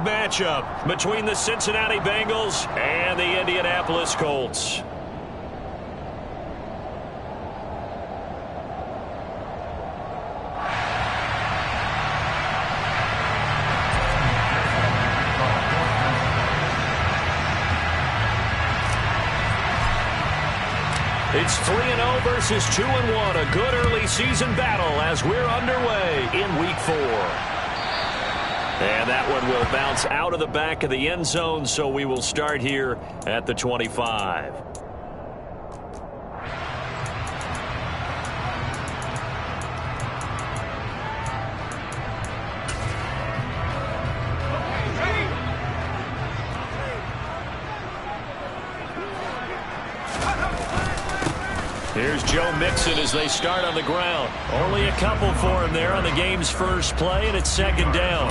matchup between the Cincinnati Bengals and the Indianapolis Colts. It's 3-0 versus 2-1. A good early season battle as we're underway in Week 4. And that one will bounce out of the back of the end zone, so we will start here at the 25. Here's Joe Mixon as they start on the ground. Only a couple for him there on the game's first play, and it's second down.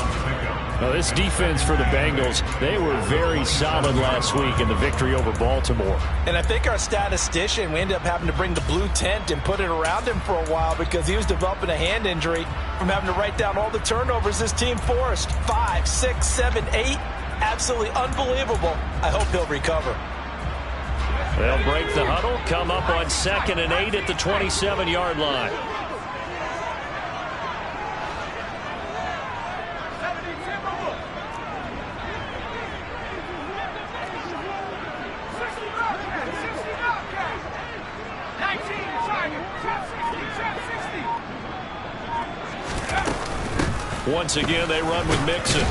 Now, this defense for the Bengals, they were very solid last week in the victory over Baltimore. And I think our statistician, we ended up having to bring the blue tent and put it around him for a while because he was developing a hand injury from having to write down all the turnovers this team forced. 5, 6, 7, 8. Absolutely unbelievable. I hope he'll recover. They'll break the huddle, come up on 2nd and 8 at the 27-yard line. Once again, they run with Mixon.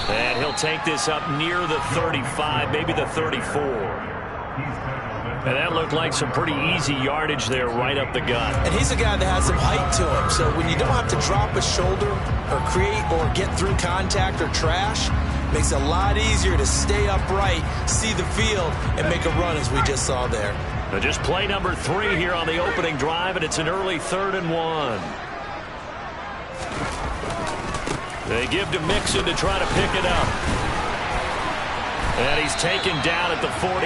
And he'll take this up near the 35, maybe the 34. And that looked like some pretty easy yardage there right up the gut. And he's a guy that has some height to him. So when you don't have to drop a shoulder or create or get through contact or trash, makes it a lot easier to stay upright, see the field, and make a run as we just saw there. Now just play number 3 here on the opening drive, and it's an early 3rd and 1. They give to Mixon to try to pick it up. And he's taken down at the 43,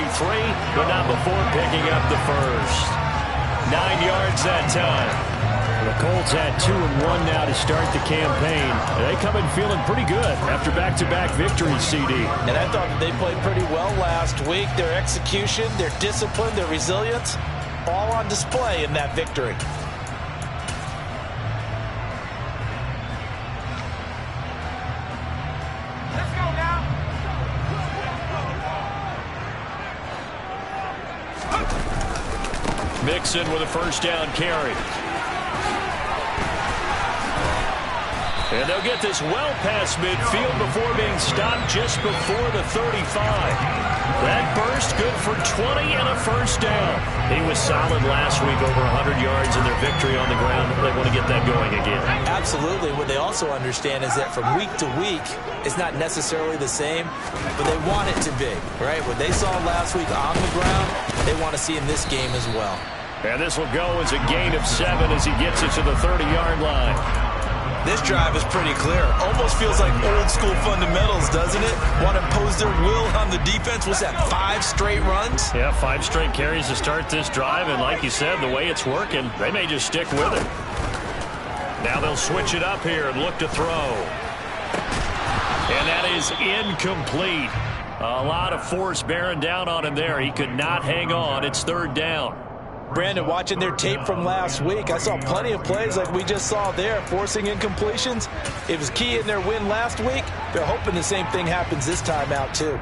but not before picking up the first. 9 yards that time. The Colts had 2-1 now to start the campaign. They come in feeling pretty good after back-to-back victories, CD. And I thought that they played pretty well last week. Their execution, their discipline, their resilience, all on display in that victory. Mixon with a first down carry. And they'll get this well past midfield before being stopped just before the 35. That burst good for 20 and a first down. He was solid last week, over 100 yards in their victory on the ground. They want to get that going again. Absolutely. What they also understand is that from week to week, it's not necessarily the same, but they want it to be, right? What they saw last week on the ground, they want to see in this game as well. And this will go as a gain of 7 as he gets it to the 30-yard line. This drive is pretty clear. Almost feels like old school fundamentals, doesn't it? Want to impose their will on the defense. What's that, 5 straight runs? Yeah, 5 straight carries to start this drive. And like you said, the way it's working, they may just stick with it. Now they'll switch it up here and look to throw. And that is incomplete. A lot of force bearing down on him there. He could not hang on. It's 3rd down. Brandon, watching their tape from last week, I saw plenty of plays like we just saw there, forcing incompletions. It was key in their win last week. They're hoping the same thing happens this time out, too.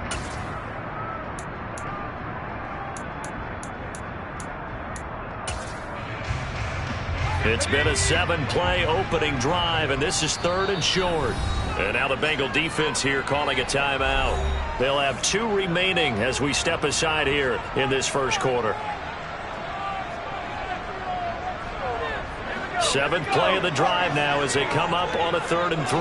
It's been a 7-play opening drive, and this is 3rd and short. And now the Bengal defense here calling a timeout. They'll have 2 remaining as we step aside here in this first quarter. 7th play of the drive now as they come up on a 3rd and 3.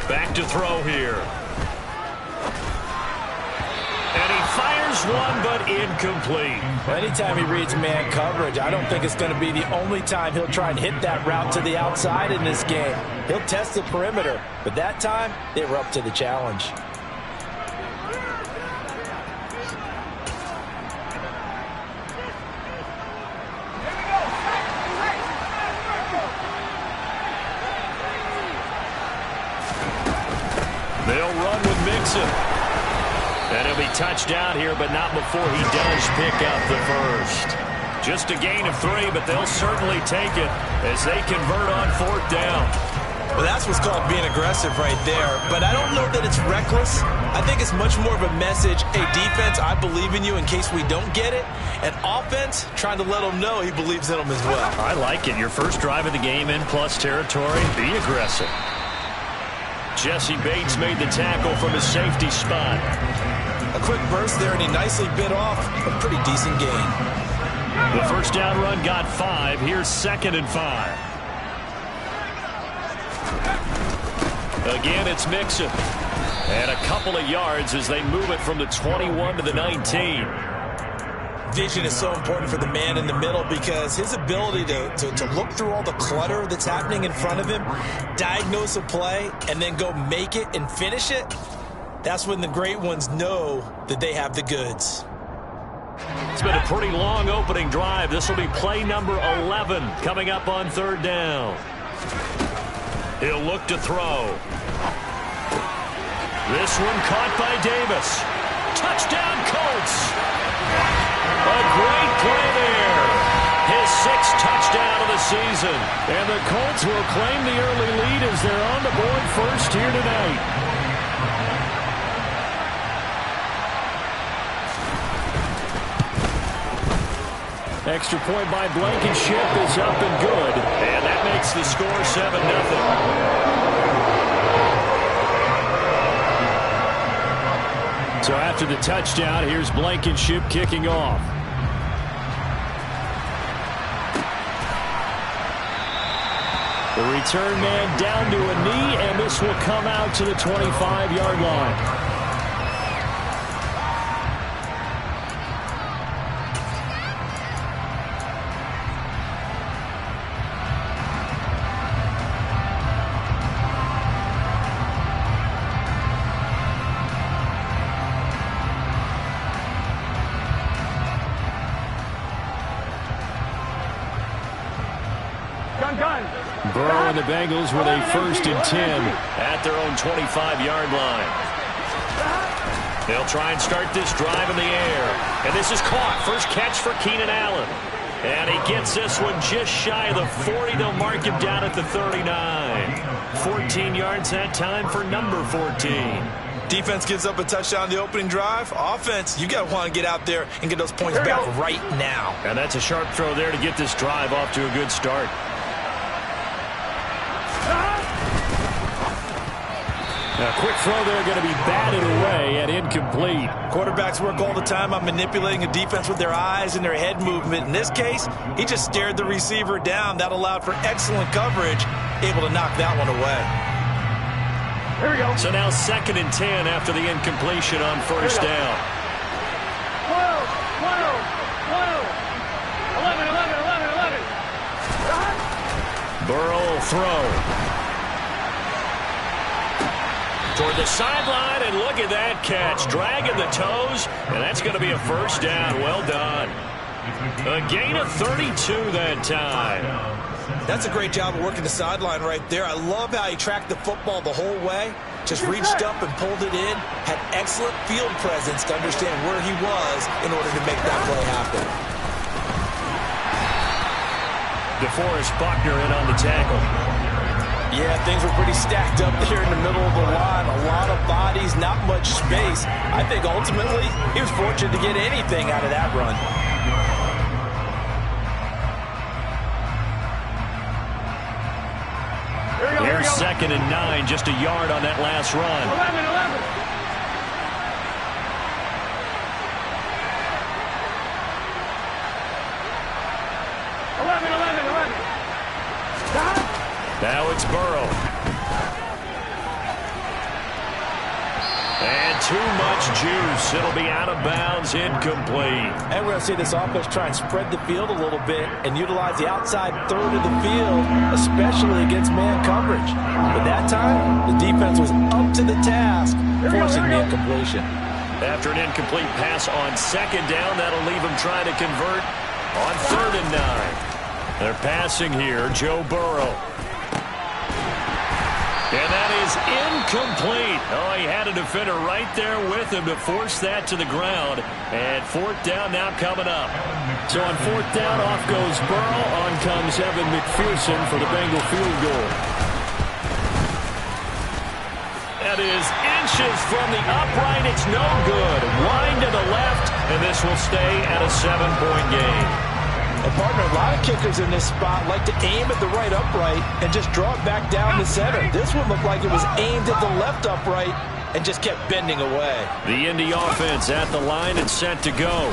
Back to throw here. And he fires one, but incomplete. Well, anytime he reads man coverage, I don't think it's going to be the only time he'll try and hit that route to the outside in this game. He'll test the perimeter, but that time they were up to the challenge. Mixon. And he'll be touched out here, but not before he does pick up the first. Just a gain of 3, but they'll certainly take it as they convert on 4th down. Well, that's what's called being aggressive right there. But I don't know that it's reckless. I think it's much more of a message, hey, defense, I believe in you in case we don't get it. And offense, trying to let them know he believes in them as well. I like it. Your first drive of the game in plus territory. Be aggressive. Jesse Bates made the tackle from his safety spot. A quick burst there, and he nicely bit off a pretty decent gain. The first down run got 5. Here's 2nd and 5. Again, it's Mixon. And a couple of yards as they move it from the 21 to the 19. Vision is so important for the man in the middle because his ability to look through all the clutter that's happening in front of him, diagnose a play, and then go make it and finish it, that's when the great ones know that they have the goods. It's been a pretty long opening drive. This will be play number 11 coming up on 3rd down. He'll look to throw. This one caught by Davis. Touchdown, Colts. A great play there. His 6th touchdown of the season. And the Colts will claim the early lead as they're on the board first here tonight. Extra point by Blankenship is up and good. And that makes the score 7-0. So after the touchdown, here's Blankenship kicking off. The return man down to a knee, and this will come out to the 25-yard line. Burrow and the Bengals with a 1st and 10 at their own 25-yard line. They'll try and start this drive in the air. And this is caught. First catch for Keenan Allen. And he gets this one just shy of the 40. They'll mark him down at the 39. 14 yards that time for number 14. Defense gives up a touchdown on the opening drive. Offense, you got to want to get out there and get those points back right now. And that's a sharp throw there to get this drive off to a good start. A quick throw there going to be batted away and incomplete. Quarterbacks work all the time on manipulating a defense with their eyes and their head movement. In this case, he just stared the receiver down. That allowed for excellent coverage, able to knock that one away. Here we go. So now 2nd and 10 after the incompletion on 1st down. 12, 11, 11, 11. Burrow will throw. Toward the sideline, and look at that catch. Dragging the toes, and that's going to be a 1st down. Well done. A gain of 32 that time. That's a great job of working the sideline right there. I love how he tracked the football the whole way. Just reached up and pulled it in. Had excellent field presence to understand where he was in order to make that play happen. DeForest Buckner in on the tackle. Yeah, things were pretty stacked up there in the middle of the line. A lot of bodies, not much space. I think ultimately he was fortunate to get anything out of that run. Here's 2nd and 9, just a yard on that last run. 11. Now it's Burrow. And too much juice. It'll be out of bounds, incomplete. And we're going to see this offense try and spread the field a little bit and utilize the outside third of the field, especially against man coverage. But that time, the defense was up to the task, forcing the incompletion. After an incomplete pass on 2nd down, that'll leave him trying to convert on 3rd and 9. They're passing here, Joe Burrow. And that is incomplete. Oh, he had a defender right there with him to force that to the ground. And fourth down now coming up. So on fourth down, off goes Burrow. On comes Evan McPherson for the Bengal field goal. That is inches from the upright. It's no good. Line to the left, and this will stay at a 7-point game. And partner, a lot of kickers in this spot like to aim at the right upright and just draw it back down the center. This one looked like it was aimed at the left upright and just kept bending away. The Indy offense at the line and set to go.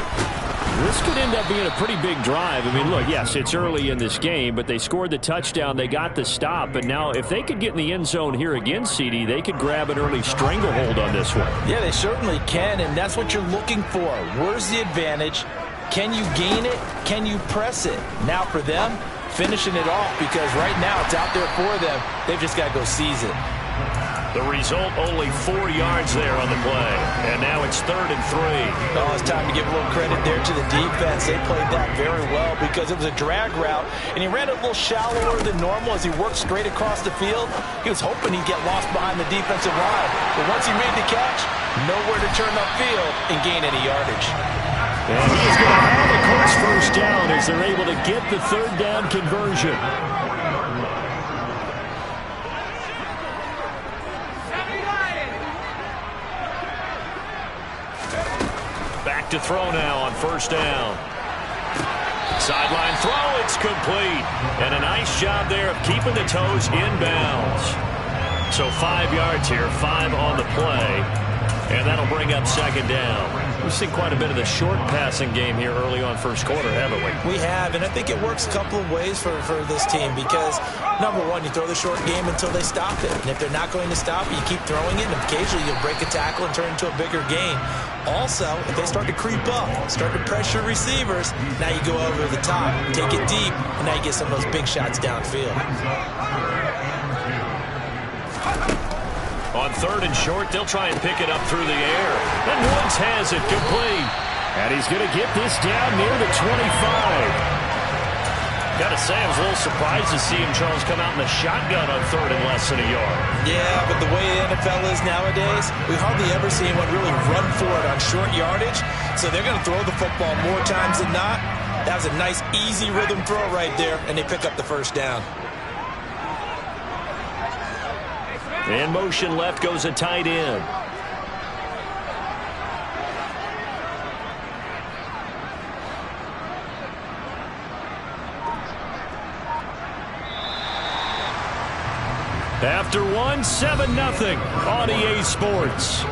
This could end up being a pretty big drive. I mean, look, yes, it's early in this game, but they scored the touchdown. They got the stop. And now if they could get in the end zone here again, CD, they could grab an early stranglehold on this one. Yeah, they certainly can, and that's what you're looking for. Where's the advantage? Can you gain it? Can you press it? Now for them, finishing it off, because right now it's out there for them. They've just got to go seize it. The result, only 4 yards there on the play. And now it's 3rd and 3. Oh, it's time to give a little credit there to the defense. They played that very well because it was a drag route, and he ran it a little shallower than normal as he worked straight across the field. He was hoping he'd get lost behind the defensive line. But once he made the catch, nowhere to turn upfield and gain any yardage. And he is going to have a close first down as they're able to get the 3rd down conversion. Back to throw now on 1st down. Sideline throw, it's complete. And a nice job there of keeping the toes inbounds. So 5 yards here, 5 on the play. And that'll bring up 2nd down. We've seen quite a bit of the short passing game here early on first quarter, haven't we? We have, and I think it works a couple of ways for this team because, number one, you throw the short game until they stop it. And if they're not going to stop it, you keep throwing it, and occasionally you'll break a tackle and turn it into a bigger gain. Also, if they start to creep up, start to pressure receivers, now you go over the top, take it deep, and now you get some of those big shots downfield. On 3rd and short, they'll try and pick it up through the air. And Woods has it complete. And he's going to get this down near the 25. Got to say, I was a little surprised to see him, Charles, come out in the shotgun on 3rd and less than a yard. Yeah, but the way the NFL is nowadays, we hardly ever see anyone really run for it on short yardage. So they're going to throw the football more times than not. That was a nice, easy rhythm throw right there, and they pick up the 1st down. In motion left goes a tight end. After one, 7-0 on EA Sports.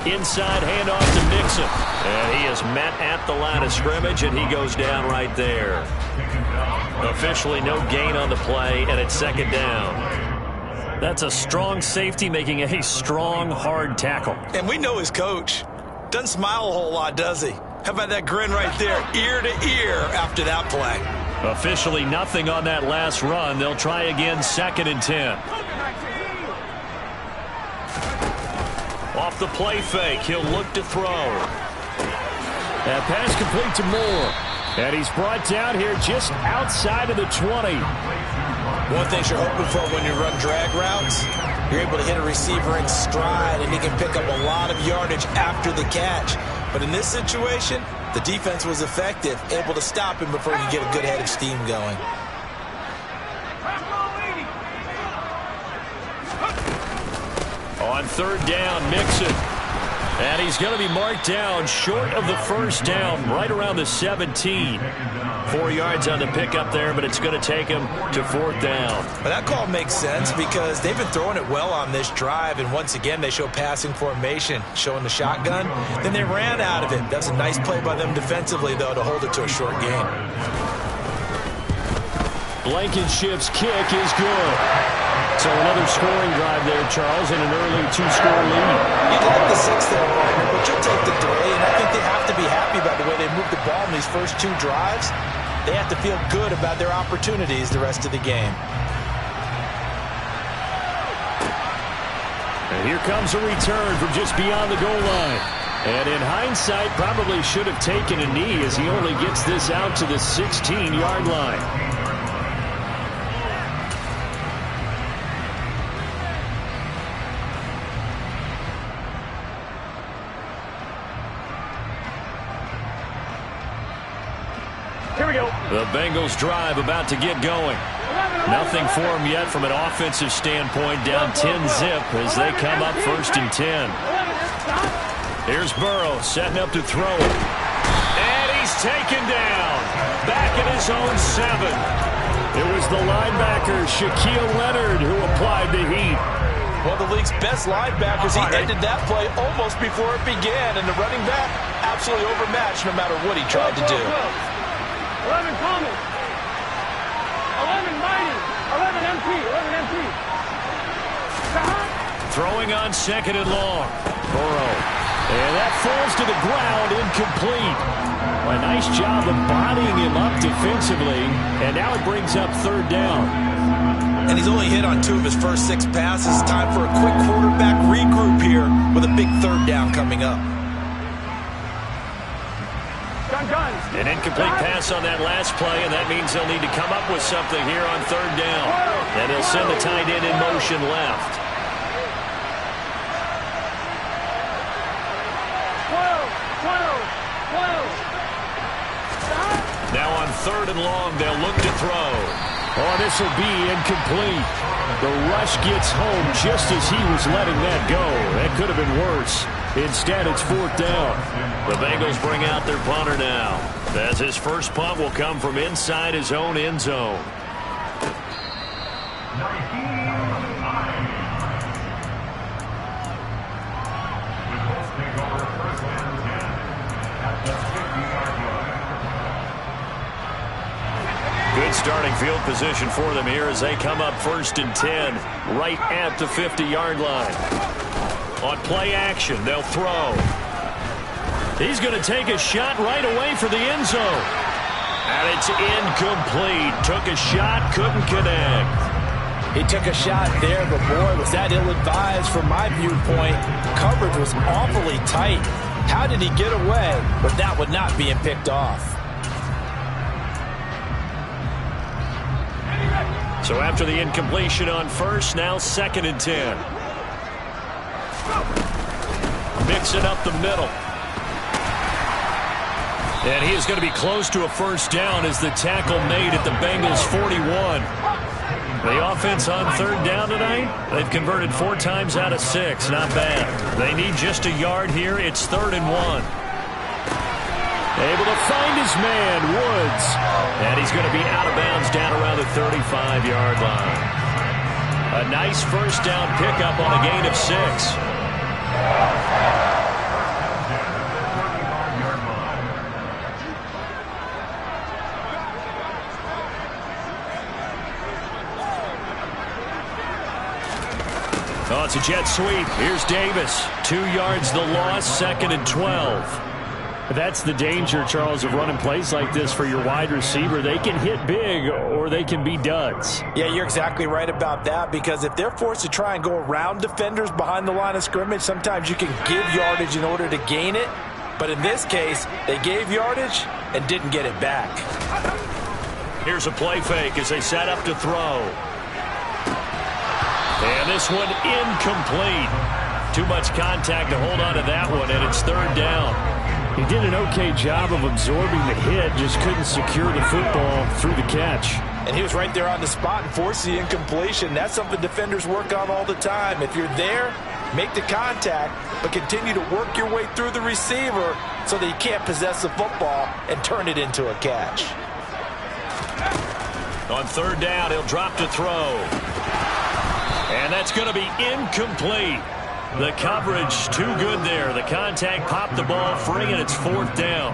Inside handoff to Nixon. And he is met at the line of scrimmage, and he goes down right there. Officially no gain on the play, and it's 2nd down. That's a strong safety making a strong, hard tackle. And we know his coach. Doesn't smile a whole lot, does he? How about that grin right there, ear to ear after that play? Officially nothing on that last run. They'll try again, 2nd and 10. Off the play fake, he'll look to throw. That pass complete to Moore. And he's brought down here just outside of the 20. One thing you're hoping for when you run drag routes, you're able to hit a receiver in stride, and he can pick up a lot of yardage after the catch. But in this situation, the defense was effective, able to stop him before he could get a good head of steam going. On 3rd down, Nixon. And he's going to be marked down short of the 1st down, right around the 17. 4 yards on the pickup there, but it's going to take him to 4th down. Well, that call makes sense because they've been throwing it well on this drive, and once again they show passing formation, showing the shotgun. Then they ran out of it. That's a nice play by them defensively, though, to hold it to a short gain. Blankenship's kick is good. So another scoring drive there, Charles, and an early 2-score lead. You'd like the 6th there, partner, but you'll take the 3, and I think they have to be happy about the way they moved the ball in these first 2 drives. they have to feel good about their opportunities the rest of the game. And here comes a return from just beyond the goal line. And in hindsight, probably should have taken a knee as he only gets this out to the 16-yard line. The Bengals drive about to get going. Nothing for them yet from an offensive standpoint. Down 10-zip as they come up 1st and 10. Here's Burrow setting up to throw it. And he's taken down. Back at his own 7. It was the linebacker, Shaquille Leonard, who applied the heat. One of the league's best linebackers. He ended that play almost before it began. And the running back absolutely overmatched no matter what he tried to do. 11 Thomas, 11 Mighty, 11 MP, 11 MP. Throwing on 2nd and long. Burrow. And that falls to the ground, incomplete. A nice job of bodying him up defensively. And now it brings up 3rd down. And he's only hit on 2 of his first 6 passes. Time for a quick quarterback regroup here with a big 3rd down coming up. An incomplete pass on that last play, and that means they'll need to come up with something here on 3rd down. And he'll send the tight end in motion left. 12. Now on 3rd and long, they'll look to throw. Oh, this will be incomplete. The rush gets home just as he was letting that go. That could have been worse. Instead, it's 4th down. The Bengals bring out their punter now, as his first punt will come from inside his own end zone. Good starting field position for them here as they come up 1st and 10, right at the 50-yard line. On play action, they'll throw. He's going to take a shot right away for the end zone. And it's incomplete. Took a shot, couldn't connect. He took a shot there, but boy, was that ill-advised from my viewpoint. Coverage was awfully tight. How did he get away with that one not being picked off? So after the incompletion on 1st, now 2nd and 10. Mixing up the middle. And he is going to be close to a 1st down as the tackle made at the Bengals 41. The offense on 3rd down tonight, they've converted 4 times out of 6. Not bad. They need just a yard here. It's 3rd and 1. Able to find his man, Woods. And he's going to be out of bounds down around the 35-yard line. A nice 1st down pickup on a gain of 6. Oh, it's a jet sweep. Here's Davis. 2 yards the loss, 2nd and 12. That's the danger, Charles, of running plays like this for your wide receiver. They can hit big or they can be duds. Yeah, you're exactly right about that, because if they're forced to try and go around defenders behind the line of scrimmage, sometimes you can give yardage in order to gain it. But in this case, they gave yardage and didn't get it back. Here's a play fake as they set up to throw. And this one incomplete. Too much contact to hold on to that one, and it's 3rd down. He did an okay job of absorbing the hit, just couldn't secure the football through the catch. And he was right there on the spot and forced the incompletion. That's something defenders work on all the time. If you're there, make the contact, but continue to work your way through the receiver so that you can't possess the football and turn it into a catch. On 3rd down, he'll drop to throw. And that's going to be incomplete. The coverage too good there. The contact popped the ball free, and it's 4th down.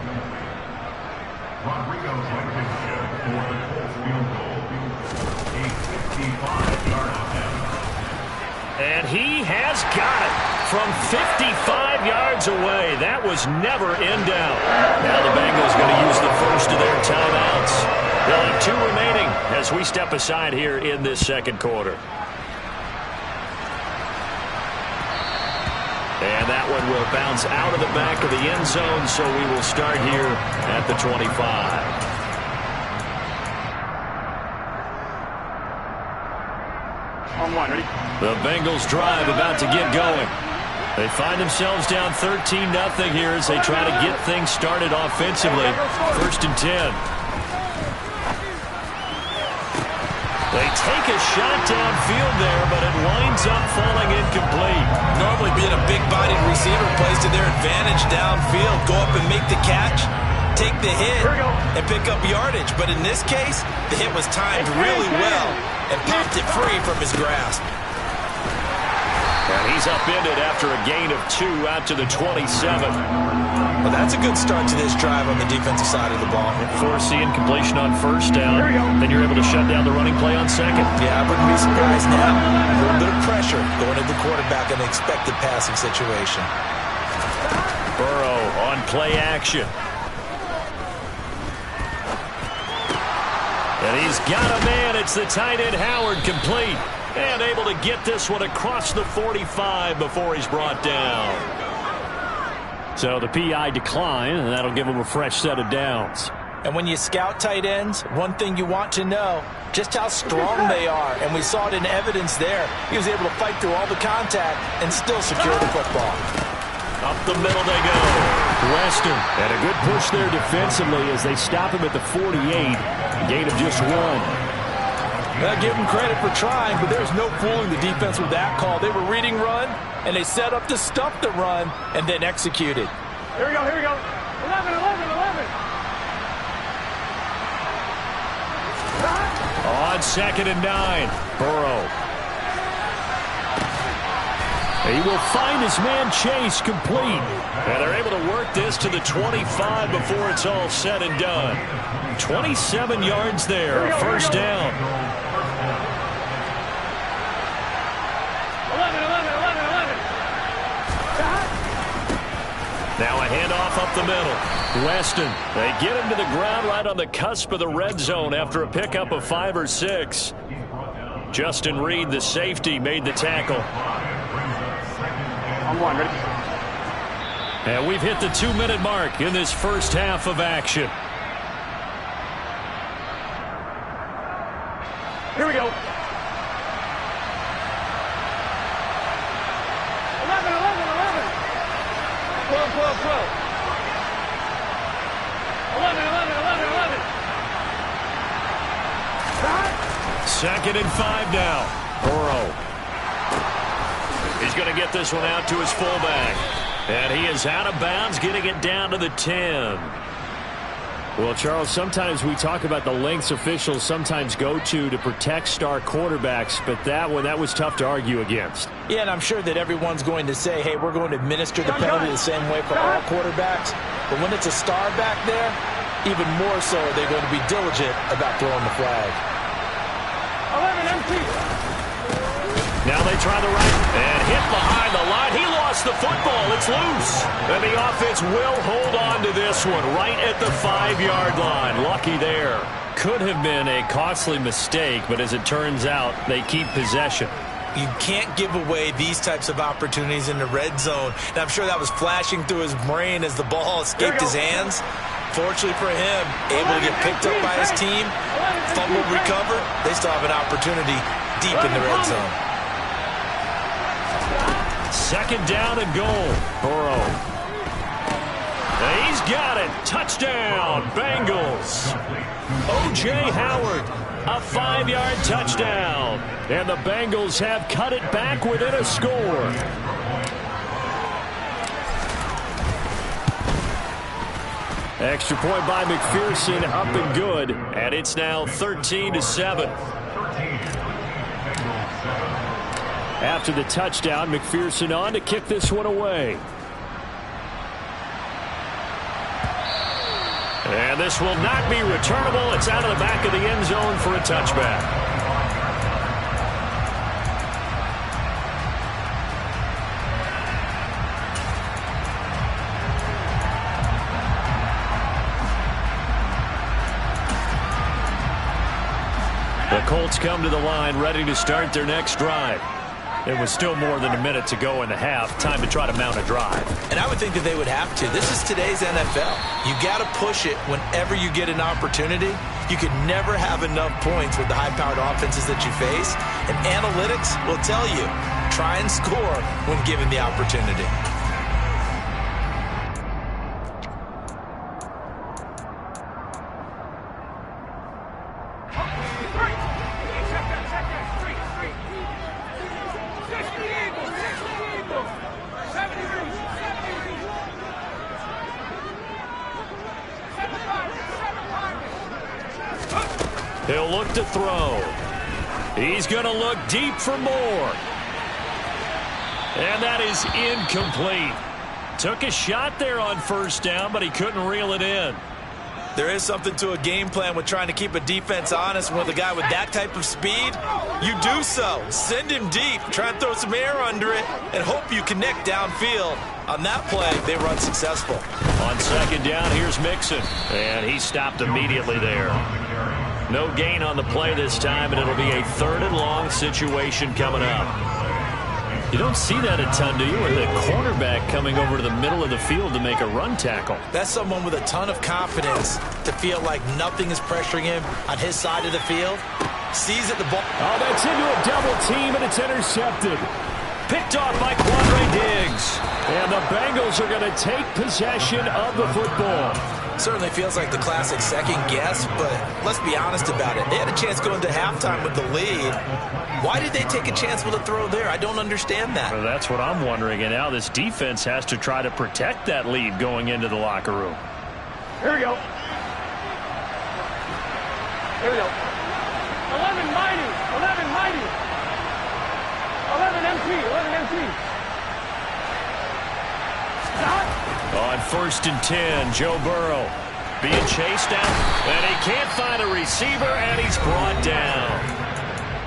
And he has got it from 55 yards away. That was never in doubt. Now the Bengals going to use the first of their timeouts. 2 remaining as we step aside here in this second quarter. And that one will bounce out of the back of the end zone, so we will start here at the 25. On one, ready? The Bengals drive about to get going. They find themselves down 13-0 here as they try to get things started offensively. 1st and 10. They take a shot downfield there, but it winds up falling incomplete. Normally being a big-bodied receiver plays to their advantage downfield. Go up and make the catch, take the hit, and pick up yardage. But in this case, the hit was timed really well and popped it free from his grasp. And he's upended after a gain of 2 out to the 27. Well, that's a good start to this drive on the defensive side of the ball. Forcing completion on 1st down. Then you're able to shut down the running play on 2nd. Yeah, I wouldn't be surprised now. A little bit of pressure going at the quarterback in an expected passing situation. Burrow on play action. And he's got a man. It's the tight end Howard, complete. And able to get this one across the 45 before he's brought down. So the PI decline, and that'll give him a fresh set of downs. And when you scout tight ends, one thing you want to know, just how strong they are. And we saw it in evidence there. He was able to fight through all the contact and still secure the football. Up the middle they go. Western. And a good push there defensively as they stop him at the 48. Gain of just 1. I give them credit for trying, but there's no fooling the defense with that call. They were reading run, and they set up to stuff the run, and then executed. Here we go, here we go. 11, 11, 11. On 2nd and 9, Burrow. He will find his man Chase, complete. And they're able to work this to the 25 before it's all said and done. 27 yards there, 1st down. 11, 11, 11, 11. Now a handoff up the middle. Weston, they get him to the ground right on the cusp of the red zone after a pickup of 5 or 6. Justin Reed, the safety, made the tackle. On one, ready? And we've hit the 2-minute mark in this first half of action. Here we go. 11, 11, 11. 12, 12, 12. 11, 11, 11, 11. 2nd and 5 now. Burrow. He's going to get this one out to his fullback. And he is out of bounds, getting it down to the 10. Well, Charles, sometimes we talk about the lengths officials sometimes go to protect star quarterbacks, but that was tough to argue against. Yeah, and I'm sure that everyone's going to say, hey, we're going to administer the penalty the same way for all quarterbacks. But when it's a star back there, even more so are they going to be diligent about throwing the flag. 11, empty. Now they try the right and hit behind the line. He lost the football. It's loose. And the offense will hold on to this one right at the 5-yard line. Lucky there. Could have been a costly mistake, but as it turns out, they keep possession. You can't give away these types of opportunities in the red zone. And I'm sure that was flashing through his brain as the ball escaped his hands. Fortunately for him, able to get picked up by his team, fumbled, recovered. They still have an opportunity deep in the red zone. 2nd down and goal. Burrow. He's got it. Touchdown, Bengals. O.J. Howard, a 5-yard touchdown. And the Bengals have cut it back within a score. Extra point by McPherson, up and good. And it's now 13-7. After the touchdown, McPherson on to kick this one away. And this will not be returnable. It's out of the back of the end zone for a touchback. The Colts come to the line ready to start their next drive. It was still more than a minute to go in the half. Time to try to mount a drive. And I would think that they would have to. This is today's NFL. You got to push it whenever you get an opportunity. You could never have enough points with the high-powered offenses that you face. And analytics will tell you, try and score when given the opportunity. He'll look to throw. He's going to look deep for more. And that is incomplete. Took a shot there on first down, but he couldn't reel it in. There is something to a game plan with trying to keep a defense honest. With a guy with that type of speed, you do so. Send him deep. Try and throw some air under it and hope you connect downfield. On that play, they were unsuccessful. On second down, here's Mixon. And he stopped immediately there. No gain on the play this time, and it'll be a 3rd and long situation coming up. You don't see that a ton, do you? With the cornerback coming over to the middle of the field to make a run tackle. That's someone with a ton of confidence to feel like nothing is pressuring him on his side of the field. Sees it, the ball. Oh, that's into a double team, and it's intercepted. Picked off by Quandre Diggs. And the Bengals are going to take possession of the football. Certainly feels like the classic second guess, but let's be honest about it. They had a chance going to halftime with the lead. Why did they take a chance with a throw there? I don't understand that. Well, that's what I'm wondering. And now this defense has to try to protect that lead going into the locker room. Here we go. Here we go. 11 mighty. 11 mighty. 11 MP. 11 MP. On 1st and 10, Joe Burrow being chased out, and he can't find a receiver, and he's brought down.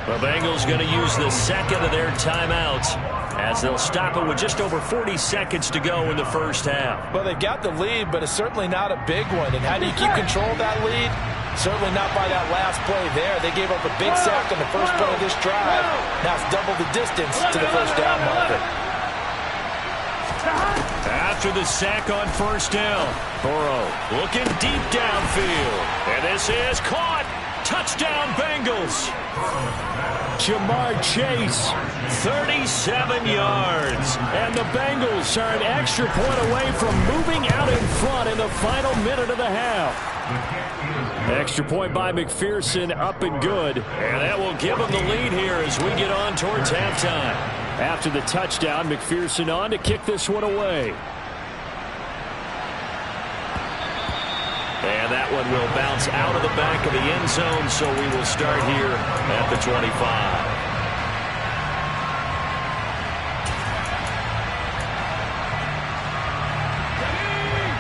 The Bengals going to use the second of their timeouts as they'll stop it with just over 40 seconds to go in the first half. Well, they've got the lead, but it's certainly not a big one. And how do you keep control of that lead? Certainly not by that last play there. They gave up a big sack on the first play of this drive. Now it's double the distance to the first down marker. After the sack on first down, Burrow looking deep downfield. And this is caught. Touchdown, Bengals. Jamar Chase, 37 yards. And the Bengals are an extra point away from moving out in front in the final minute of the half. Extra point by McPherson, up and good. And that will give them the lead here as we get on towards halftime. After the touchdown, McPherson on to kick this one away. And that one will bounce out of the back of the end zone, so we will start here at the 25.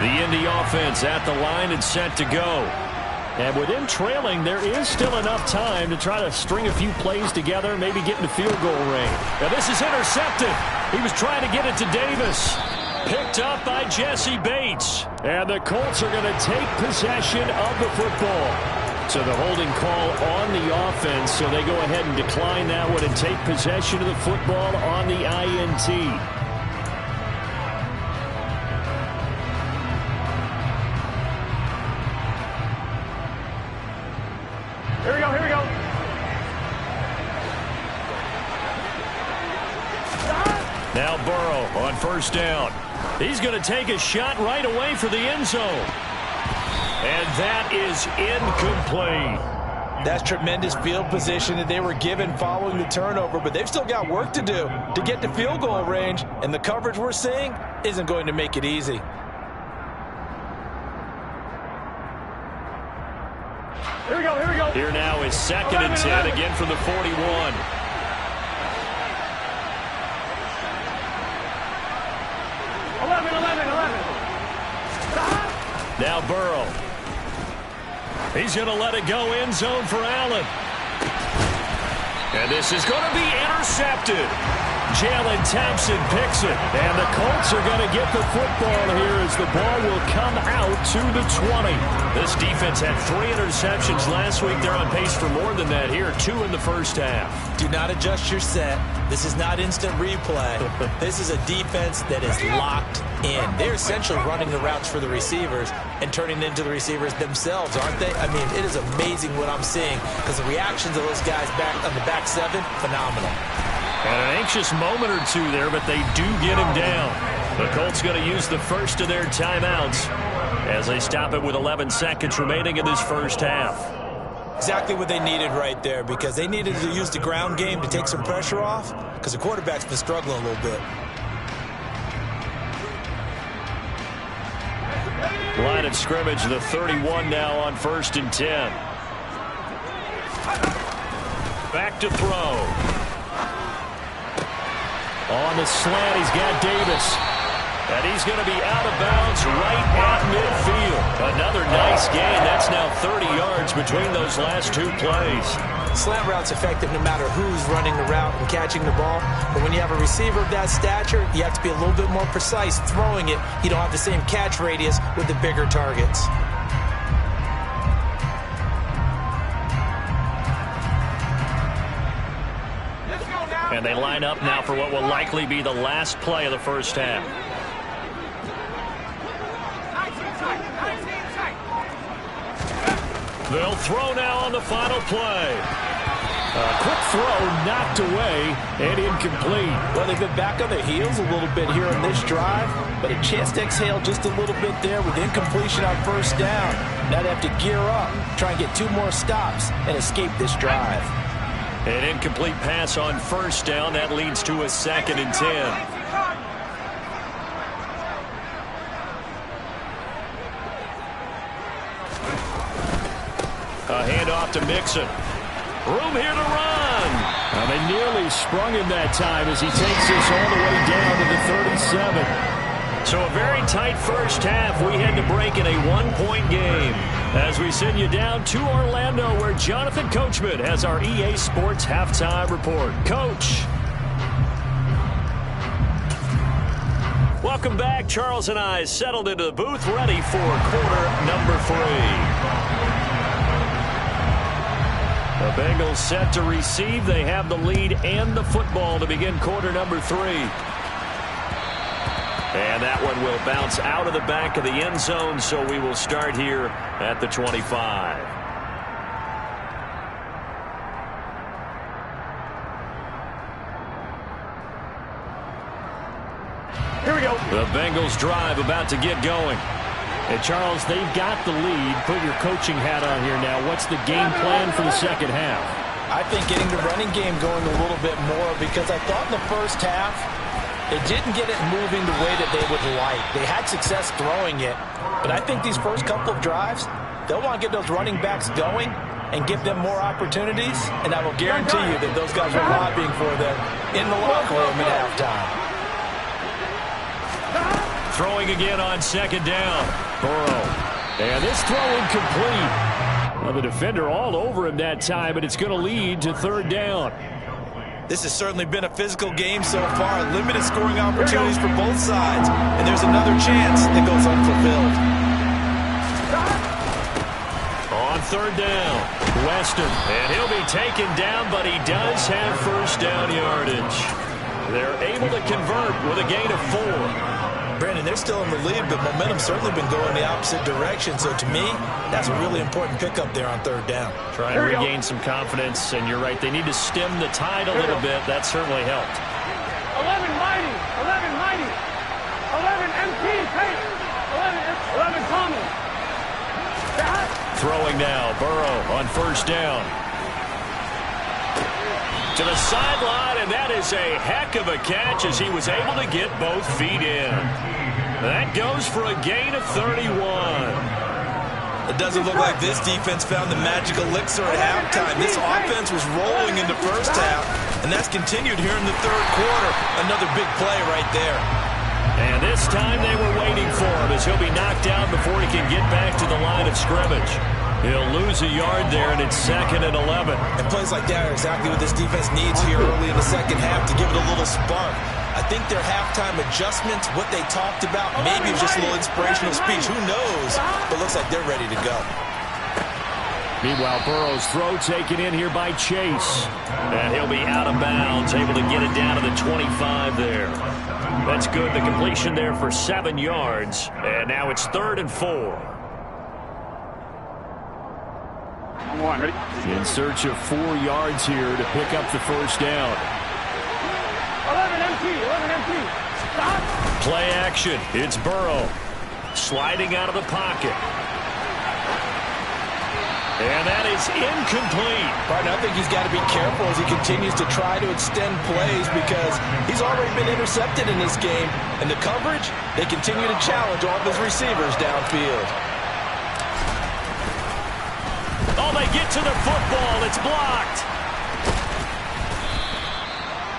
The Indy offense at the line and set to go. And with him trailing, there is still enough time to try to string a few plays together, maybe get into field goal range. Now this is intercepted. He was trying to get it to Davis. Picked up by Jesse Bates. And the Colts are going to take possession of the football. So the holding call on the offense, so they go ahead and decline that one and take possession of the football on the INT. Here we go, here we go. Now Burrow on first down. He's going to take a shot right away for the end zone. And that is incomplete. That's tremendous field position that they were given following the turnover, but they've still got work to do to get to field goal range, and the coverage we're seeing isn't going to make it easy. Here we go, here we go. Here now is 2nd and 10, again from the 41. Now Burrow. He's going to let it go end zone for Allen. And this is going to be intercepted. Jalen Thompson picks it. And the Colts are going to get the football here as the ball will come out to the 20. This defense had 3 interceptions last week. They're on pace for more than that here. 2 in the first half. Do not adjust your set. This is not instant replay. This is a defense that is locked in. They're essentially running the routes for the receivers and turning into the receivers themselves, aren't they? I mean, it is amazing what I'm seeing because the reactions of those guys back on the back 7, phenomenal. And an anxious moment or two there, but they do get him down. The Colts going to use the first of their timeouts as they stop it with 11 seconds remaining in this first half. Exactly what they needed right there because they needed to use the ground game to take some pressure off because the quarterback's been struggling a little bit. Line of scrimmage, the 31 now on 1st and 10. Back to throw. On the slant, he's got Davis. And he's going to be out of bounds right at midfield. Another nice gain. That's now 30 yards between those last 2 plays. Slant route's effective no matter who's running the route and catching the ball. But when you have a receiver of that stature, you have to be a little bit more precise throwing it. You don't have the same catch radius with the bigger targets. And they line up now for what will likely be the last play of the first half. They'll throw now on the final play. A quick throw knocked away and incomplete. Well, they've been back on their heels a little bit here in this drive, but a chance to exhale just a little bit there with incompletion on first down. Now they have to gear up, try and get 2 more stops, and escape this drive. An incomplete pass on first down. That leads to a 2nd and 10. A handoff to Mixon. Room here to run. Well, they nearly sprung him that time as he takes this all the way down to the 37. So a very tight first half. We head to break in a 1-point game as we send you down to Orlando where Jonathan Coachman has our EA Sports halftime report. Coach. Welcome back. Charles and I settled into the booth ready for quarter number 3. The Bengals set to receive. They have the lead and the football to begin quarter number 3. And that one will bounce out of the back of the end zone, so we will start here at the 25. Here we go. The Bengals drive about to get going. Hey, Charles, they've got the lead. Put your coaching hat on here now. What's the game plan for the second half? I think getting the running game going a little bit more because I thought in the first half they didn't get it moving the way that they would like. They had success throwing it, but I think these first couple of drives, they'll want to get those running backs going and give them more opportunities, and I will guarantee you that those guys are lobbying for them in the locker room at halftime. Throwing again on 2nd down. Burrow. And this throw incomplete. Well, the defender all over him that time, but it's going to lead to 3rd down. This has certainly been a physical game so far. Limited scoring opportunities for both sides. And there's another chance that goes unfulfilled. On 3rd down, Weston. And he'll be taken down, but he does have first down yardage. They're able to convert with a gain of 4. Brandon, they're still in the lead, but momentum's certainly been going the opposite direction. So to me, that's a really important pickup there on 3rd down. Try and regain some confidence, and you're right. They need to stem the tide a little bit. That certainly helped. 11 mighty, 11 mighty, 11 MP, 11 common. Throwing now, Burrow on first down. To the sideline, and that is a heck of a catch as he was able to get both feet in. That goes for a gain of 31. It doesn't look like this defense found the magic elixir at halftime. This offense was rolling in the first half, and that's continued here in the 3rd quarter. Another big play right there. And this time they were waiting for him as he'll be knocked down before he can get back to the line of scrimmage. He'll lose a yard there, and it's 2nd and 11. And plays like that are exactly what this defense needs here early in the second half to give it a little spark. I think their halftime adjustments, what they talked about, maybe it was just a little inspirational speech. Who knows? But looks like they're ready to go. Meanwhile, Burrow's throw taken in here by Chase. And he'll be out of bounds, able to get it down to the 25 there. That's good. The completion there for 7 yards. And now it's 3rd and 4. In search of 4 yards here to pick up the first down. 11 empty. Stop. Play action. It's Burrow. Sliding out of the pocket. And that is incomplete. Partner, I think he's got to be careful as he continues to try to extend plays because he's already been intercepted in this game. And the coverage, they continue to challenge all of his receivers downfield. Oh, they get to the football. It's blocked.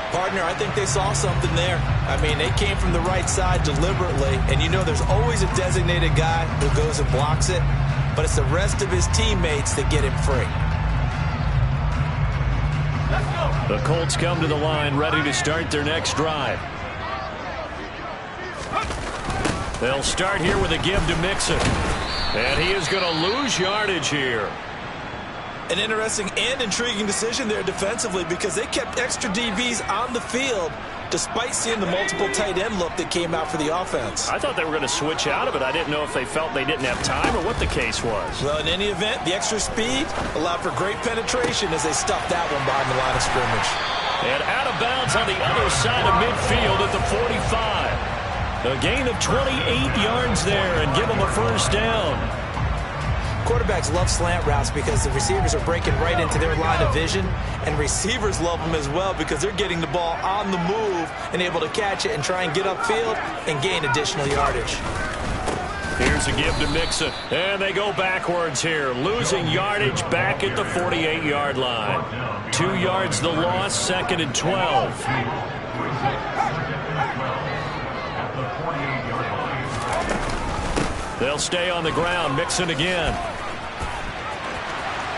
Partner, I think they saw something there. I mean, they came from the right side deliberately. And you know there's always a designated guy who goes and blocks it. But it's the rest of his teammates that get him free. The Colts come to the line ready to start their next drive. They'll start here with a give to Mixon. And he is going to lose yardage here. An interesting and intriguing decision there defensively because they kept extra DBs on the field despite seeing the multiple tight end look that came out for the offense. I thought they were going to switch out of it. I didn't know if they felt they didn't have time or what the case was. Well, in any event, the extra speed allowed for great penetration as they stuffed that one behind the line of scrimmage. And out of bounds on the other side of midfield at the 45. A gain of 28 yards there and give them a first down. Quarterbacks love slant routes because the receivers are breaking right into their line of vision, and receivers love them as well because they're getting the ball on the move and able to catch it and try and get upfield and gain additional yardage. Here's a give to Mixon, and they go backwards here, losing yardage back at the 48-yard line. 2 yards the loss, 2nd and 12. They'll stay on the ground. Mixon again.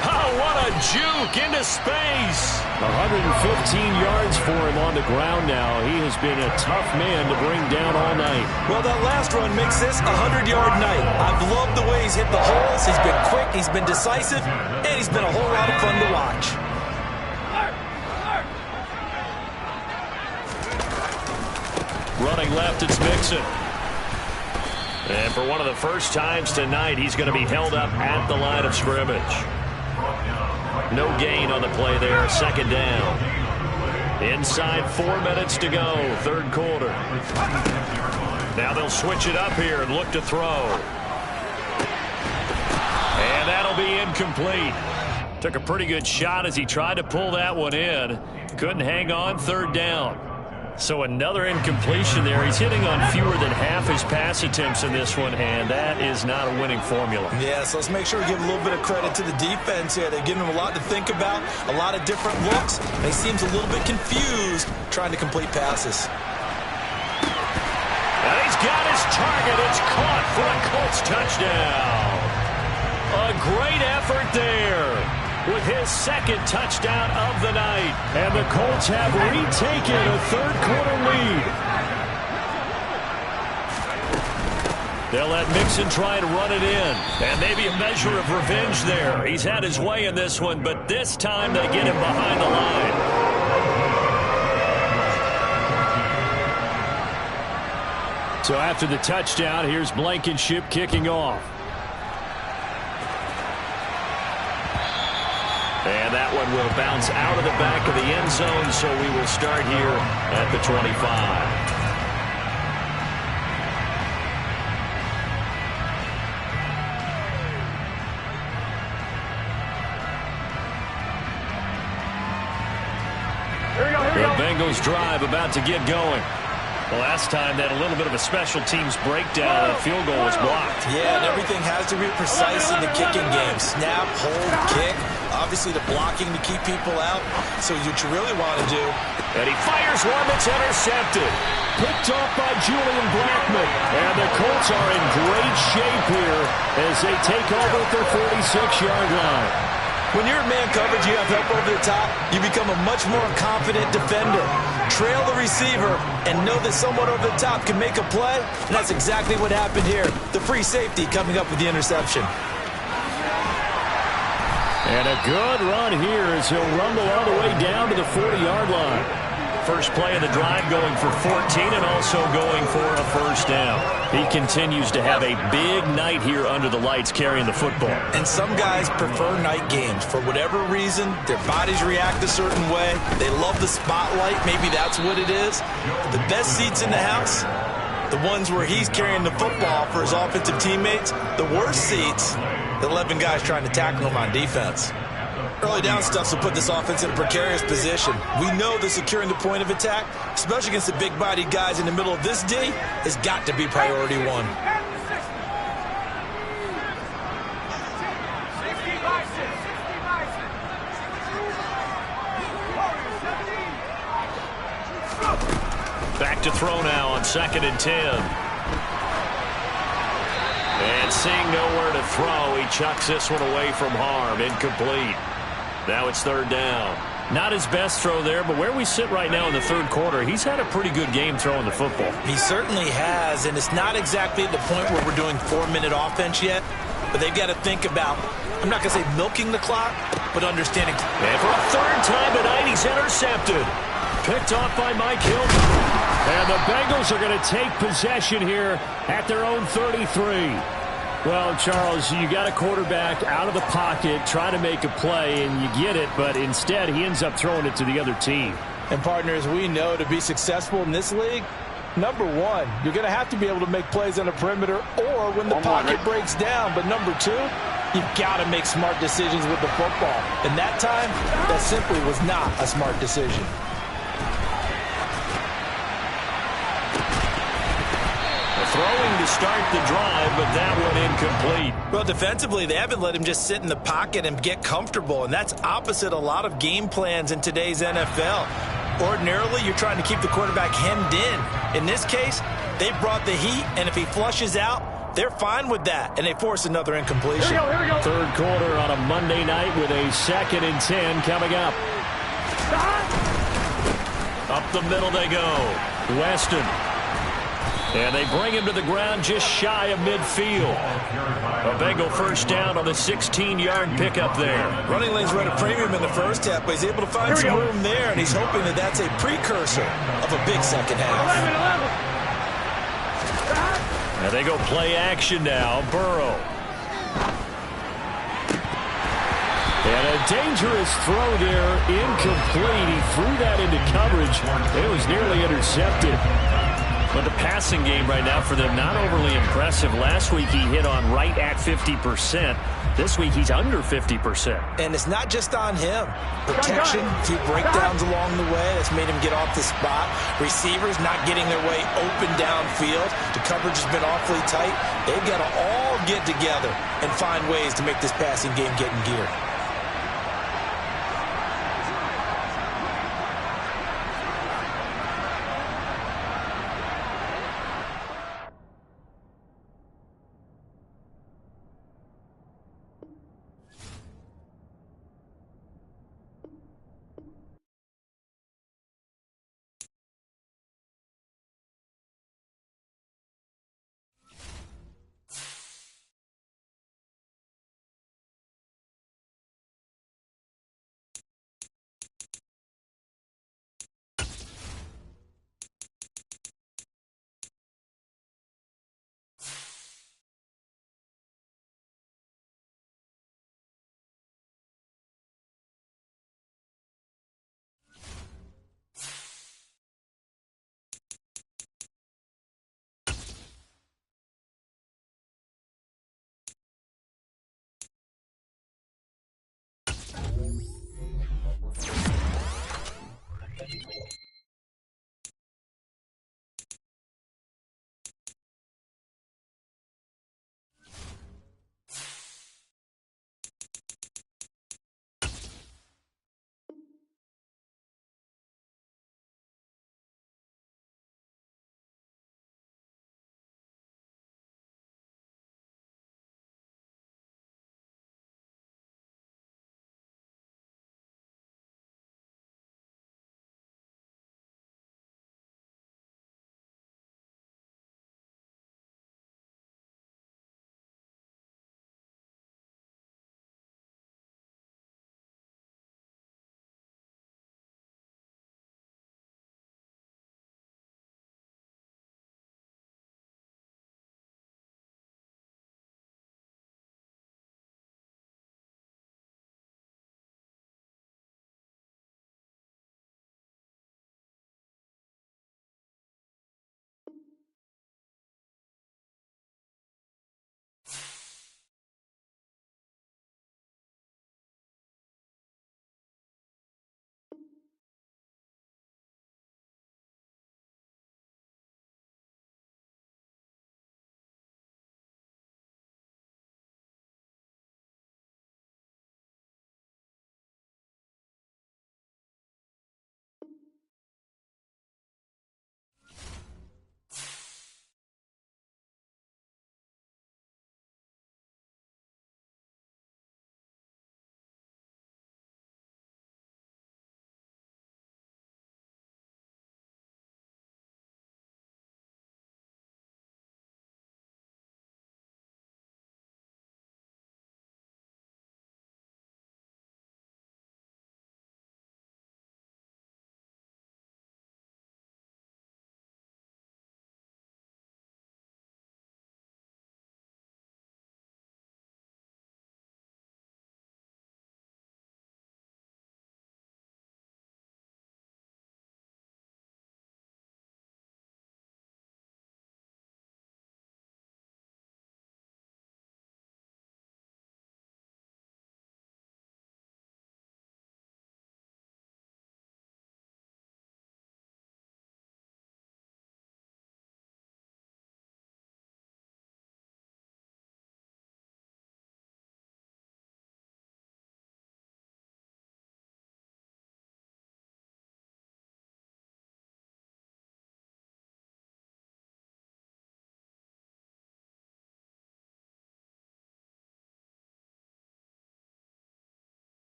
Oh, what a juke into space. 115 yards for him on the ground now. He has been a tough man to bring down all night. Well, that last run makes this a 100-yard night. I've loved the way he's hit the holes. He's been quick, he's been decisive, and he's been a whole lot of fun to watch. Running left, it's Mixon. And for one of the first times tonight, he's going to be held up at the line of scrimmage. No gain on the play there, 2nd down. Inside 4 minutes to go, 3rd quarter. Now they'll switch it up here and look to throw. And that'll be incomplete. Took a pretty good shot as he tried to pull that one in. Couldn't hang on, 3rd down. So another incompletion there. He's hitting on fewer than half his pass attempts in this one, and that is not a winning formula. Yeah, so let's make sure we give a little bit of credit to the defense here. They've given him a lot to think about, a lot of different looks, and he seems a little bit confused trying to complete passes. And he's got his target. It's caught for a Colts touchdown. A great effort there with his 2nd touchdown of the night. And the Colts have retaken a 3rd quarter lead. They'll let Mixon try and run it in. And maybe a measure of revenge there. He's had his way in this one, but this time they get him behind the line. So after the touchdown, here's Blankenship kicking off. And that one will bounce out of the back of the end zone, so we will start here at the 25. The Bengals drive about to get going. Well, last time they had a little bit of a special teams breakdown and a field goal was blocked. Yeah, and everything has to be precise in the kicking game. Snap, hold, kick. obviously the blocking to keep people out. So what you really want to do. And he fires one that's intercepted. Picked off by Julian Blackman. And the Colts are in great shape here as they take over at their 46-yard line. When you're in man coverage, you have help over the top, you become a much more confident defender. Trail the receiver and know that someone over the top can make a play, and that's exactly what happened here. The free safety coming up with the interception. And a good run here as he'll rumble all the way down to the 40-yard line. First play of the drive going for 14 and also going for a first down. He continues to have a big night here under the lights carrying the football. And some guys prefer night games. For whatever reason, their bodies react a certain way. They love the spotlight. Maybe that's what it is. The best seats in the house, the ones where he's carrying the football for his offensive teammates. The worst seats, the 11 guys trying to tackle him on defense. Early down stuff will put this offense in a precarious position. We know that securing the point of attack, especially against the big-bodied guys in the middle of this D, has got to be priority one. Back to throw now on 2nd and 10. And seeing nowhere to throw, he chucks this one away from harm. Incomplete. Now it's 3rd down. Not his best throw there, but where we sit right now in the 3rd quarter, he's had a pretty good game throwing the football. He certainly has, and it's not exactly at the point where we're doing 4-minute offense yet, but they've got to think about, I'm not going to say milking the clock, but understanding. And for a 3rd time tonight, he's intercepted. Picked off by Mike Hilton. And the Bengals are going to take possession here at their own 33. Well, Charles, you got a quarterback out of the pocket trying to make a play, and you get it, but instead he ends up throwing it to the other team. And partners, we know to be successful in this league, number one, you're going to have to be able to make plays on the perimeter or when the pocket breaks down. But number two, you've got to make smart decisions with the football. And that time, that simply was not a smart decision. Throwing to start the drive, but that one incomplete. Well, defensively, they haven't let him just sit in the pocket and get comfortable, and that's opposite a lot of game plans in today's NFL. Ordinarily, you're trying to keep the quarterback hemmed in. In this case, they brought the heat, and if he flushes out, they're fine with that, and they force another incompletion. Here we go. 3rd quarter on a Monday night with a 2nd and 10 coming up. Up the middle they go. Weston. And they bring him to the ground just shy of midfield. A Bengal first down on the 16-yard pickup there. Running lanes were at a premium in the first half, but he's able to find some room there, and he's hoping that that's a precursor of a big second half. 11. And they go play action now. Burrow. And a dangerous throw there, incomplete. He threw that into coverage. It was nearly intercepted. But the passing game right now for them, not overly impressive. Last week he hit on right at 50%. This week he's under 50%. And it's not just on him. Protection, a few breakdowns along the way that's made him get off the spot. Receivers not getting their way open downfield. The coverage has been awfully tight. They've got to all get together and find ways to make this passing game get in gear.